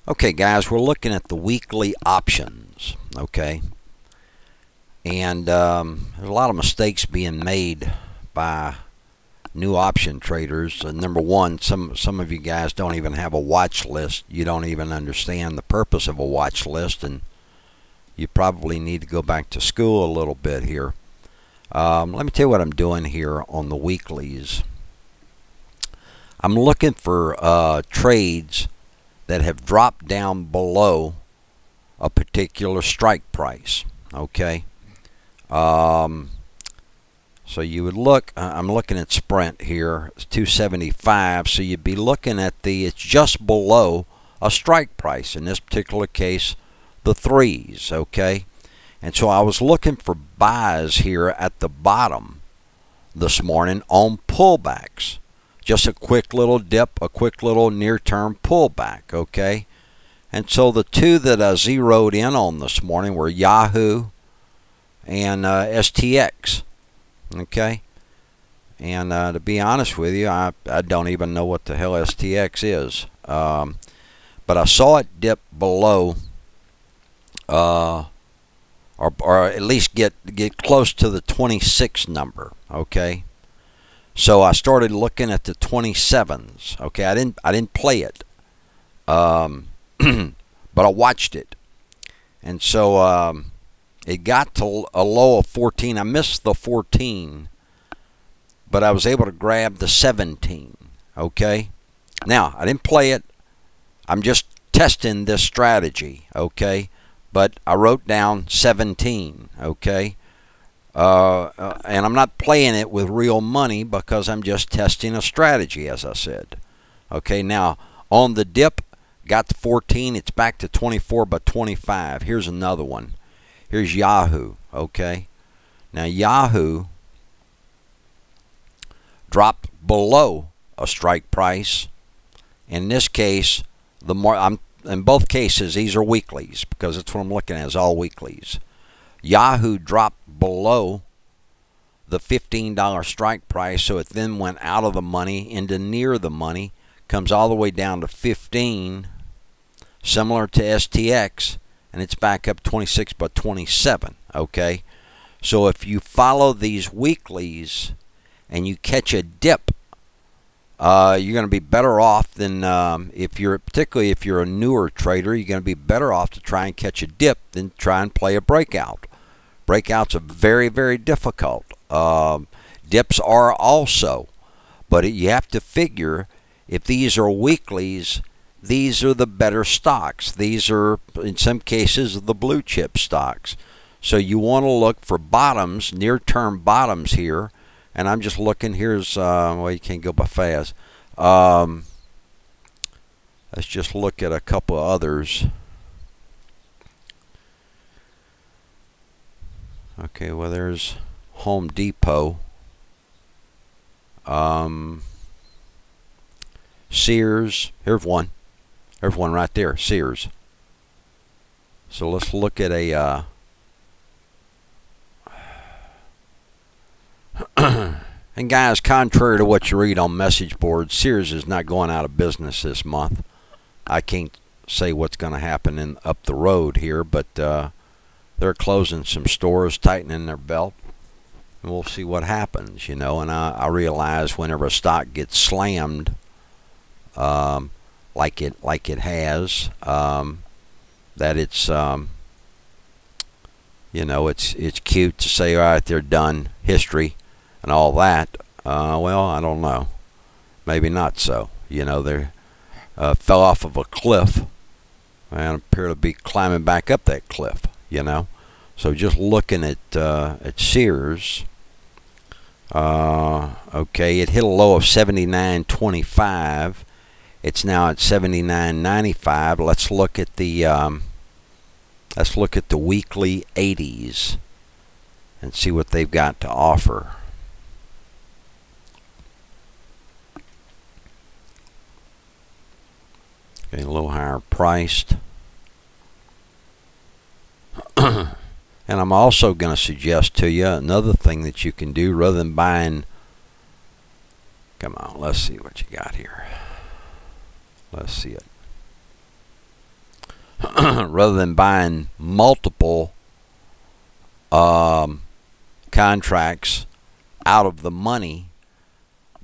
Okay, guys, we're looking at the weekly options, okay? And there's a lot of mistakes being made by new option traders. Number one, some of you guys don't even have a watch list. You don't even understand the purpose of a watch list, and you probably need to go back to school a little bit here. Let me tell you what I'm doing here on the weeklies. I'm looking for trades that have dropped down below a particular strike price. Okay. So you would look, I'm looking at Sprint here, it's 275, so you'd be looking at it's just below a strike price, in this particular case, the threes, okay? And so I was looking for buys here at the bottom this morning on pullbacks. Just a quick little dip, a quick little near-term pullback, okay? And so the two that I zeroed in on this morning were Yahoo and STX, okay? And to be honest with you, I don't even know what the hell STX is. But I saw it dip below, or at least get close to the 26 number, okay? So I started looking at the 27s. Okay, I didn't play it, but I watched it, and so it got to a low of 14. I missed the 14, but I was able to grab the 17. Okay, now I didn't play it. I'm just testing this strategy. Okay, but I wrote down 17. Okay. And I'm not playing it with real money because I'm just testing a strategy, as I said. Okay, now on the dip, got to 14. It's back to 24 by 25. Here's another one. Here's Yahoo. Okay, now Yahoo dropped below a strike price. In this case, in both cases, these are weeklies because that's what I'm looking at, is all weeklies. Yahoo dropped below the $15 strike price, so it then went out of the money into near the money, comes all the way down to 15, similar to STX, and it's back up 26 by 27. Okay, so if you follow these weeklies and you catch a dip, you're going to be better off than particularly if you're a newer trader, you're going to be better off to try and catch a dip than try and play a breakout. Breakouts are very, very difficult. Dips are also. But you have to figure, if these are weeklies, these are the better stocks. These are, in some cases, the blue chip stocks. So you want to look for bottoms, near-term bottoms here. And I'm just looking, here's, well, you can't go by fast. Let's just look at a couple of others. Okay, well, there's Home Depot. Sears. Here's one. There's one right there, Sears. So let's look at a... and guys, contrary to what you read on message boards, Sears is not going out of business this month. I can't say what's going to happen up the road here, but... they're closing some stores, tightening their belt, and we'll see what happens, you know. And I realize whenever a stock gets slammed, like it has, that it's you know, it's cute to say, all right, they're done, history, and all that. Well, I don't know, maybe not so. You know, they fell off of a cliff and appear to be climbing back up that cliff. You know, so just looking at Sears, okay, it hit a low of 79.25. It's now at 79.95. Let's look at the weekly 80s and see what they've got to offer. Okay, a little higher priced. And I'm also going to suggest to you another thing that you can do rather than buying. Come on, let's see what you got here. Let's see it. rather than buying multiple contracts out of the money,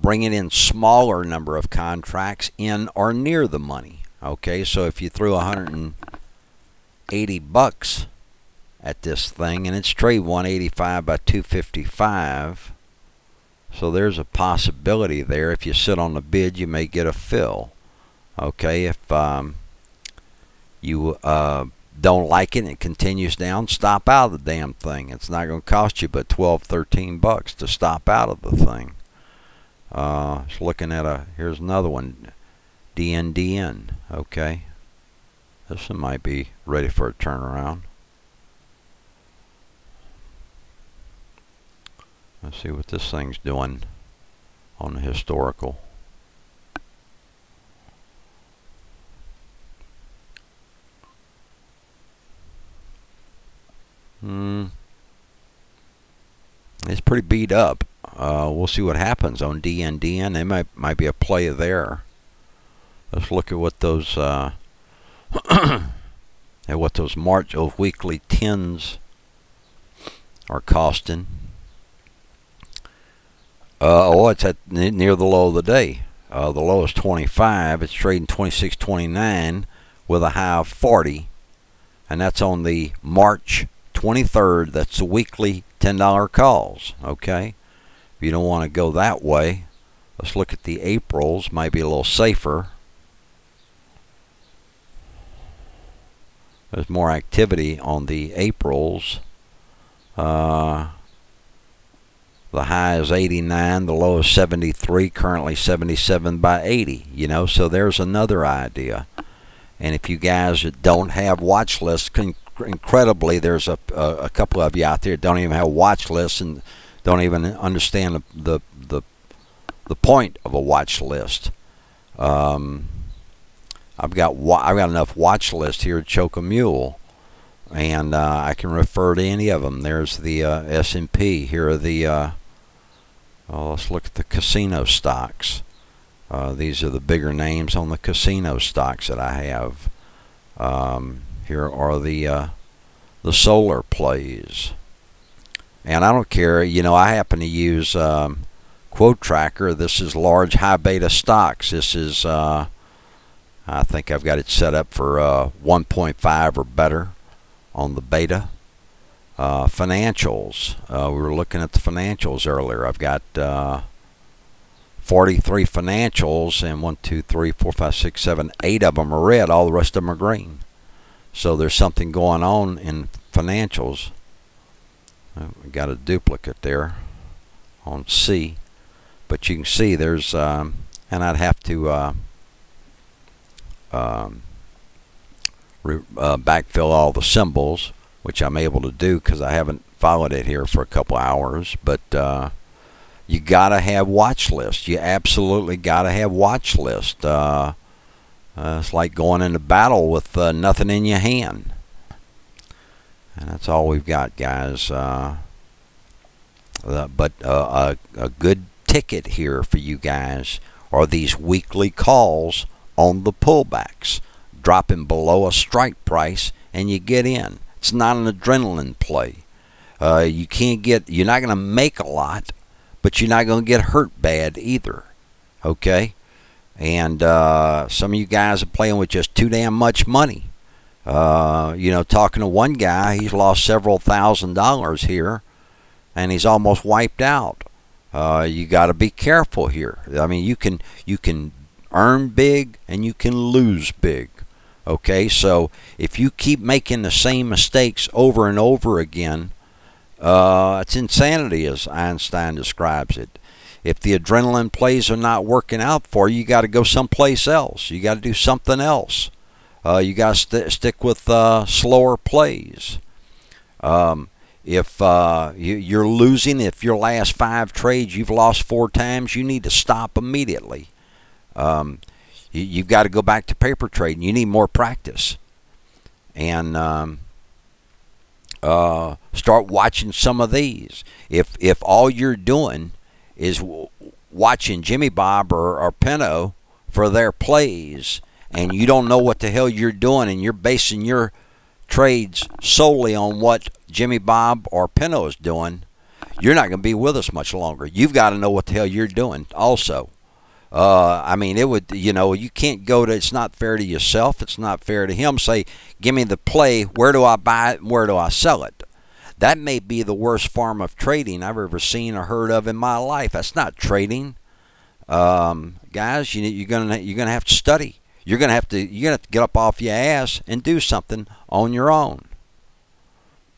bringing in smaller number of contracts in or near the money. Okay, so if you threw $180 at this thing and it's trade 185 by 255, so there's a possibility there. If you sit on the bid, you may get a fill. Okay, if you don't like it and it continues down, stop out of the damn thing. It's not going to cost you but $12-13 to stop out of the thing. Just looking at here's another one, DNDN. Okay, this one might be ready for a turnaround. Let's see what this thing's doing on the historical. It's pretty beat up. We'll see what happens on DNDN. They might be a play there. Let's look at what those March weekly 10s are costing. It's at near the low of the day. The low is 25. It's trading 26.29 with a high of 40, and that's on the March 23rd. That's the weekly $10 calls. Okay, if you don't want to go that way, let's look at the Aprils. Might be a little safer. There's more activity on the Aprils. The high is 89, the low is 73, currently 77 by 80. You know, so there's another idea. And if you guys don't have watch lists, incredibly, there's a couple of you out there that don't even have watch lists and don't even understand the point of a watch list. I've got enough watch lists here to choke a mule, and I can refer to any of them. There's the S&P. Here are the let's look at the casino stocks. These are the bigger names on the casino stocks that I have. Here are the solar plays, and I don't care. You know, I happen to use Quote Tracker. This is large high beta stocks. This is I think I've got it set up for 1.5 or better on the beta. Financials. We were looking at the financials earlier. I've got 43 financials, and 1, 2, 3, 4, 5, 6, 7, 8 of them are red. All the rest of them are green. So there's something going on in financials. We got a duplicate there on C, but you can see there's and I'd have to backfill all the symbols, which I'm able to do because I haven't followed it here for a couple hours. But you gotta have watch lists. You absolutely gotta have watch list. It's like going into battle with nothing in your hand, and that's all we've got, guys. But a good ticket here for you guys are these weekly calls on the pullbacks, dropping below a strike price, and you get in. It's not an adrenaline play. You're not going to make a lot, but you're not going to get hurt bad either. Okay? And some of you guys are playing with just too damn much money. You know, talking to one guy, he's lost several $1,000s here, and he's almost wiped out. You got to be careful here. I mean, you can earn big and you can lose big. Okay, so if you keep making the same mistakes over and over again, it's insanity, as Einstein describes it. If the adrenaline plays are not working out for you, you got to go someplace else. You got to do something else. You got to stick with slower plays. If you're losing, if your last 5 trades you've lost 4 times, you need to stop immediately. You've got to go back to paper trading. You need more practice, and start watching some of these. If all you're doing is watching Jimmy Bob or Pinto for their plays, and you don't know what the hell you're doing, and you're basing your trades solely on what Jimmy Bob or Pinto is doing, you're not going to be with us much longer. You've got to know what the hell you're doing also. I mean, it would, you know, you can't go to, it's not fair to yourself, it's not fair to him. Say, give me the play, where do I buy it, and where do I sell it? That may be the worst form of trading I've ever seen or heard of in my life. That's not trading. Guys, you're gonna have to study. You're gonna have to get up off your ass and do something on your own.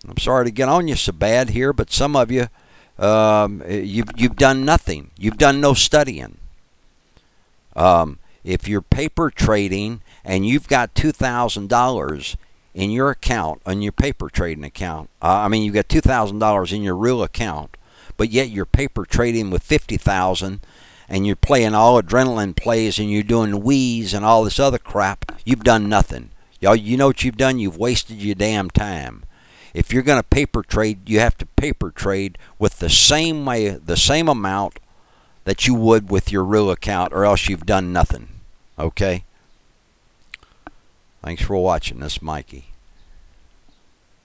I'm sorry to get on you so bad here, but some of you, you've done nothing. You've done no studying. If you're paper trading and you've got $2,000 in your account, on your paper trading account, you've got $2,000 in your real account, but yet you're paper trading with $50,000, and you're playing all adrenaline plays, and you're doing wheeze and all this other crap, you've done nothing. Y'all, you know what you've done? You've wasted your damn time. If you're going to paper trade, you have to paper trade with the same amount that you would with your real account, or else you've done nothing. Okay? Thanks for watching. This is Mikey.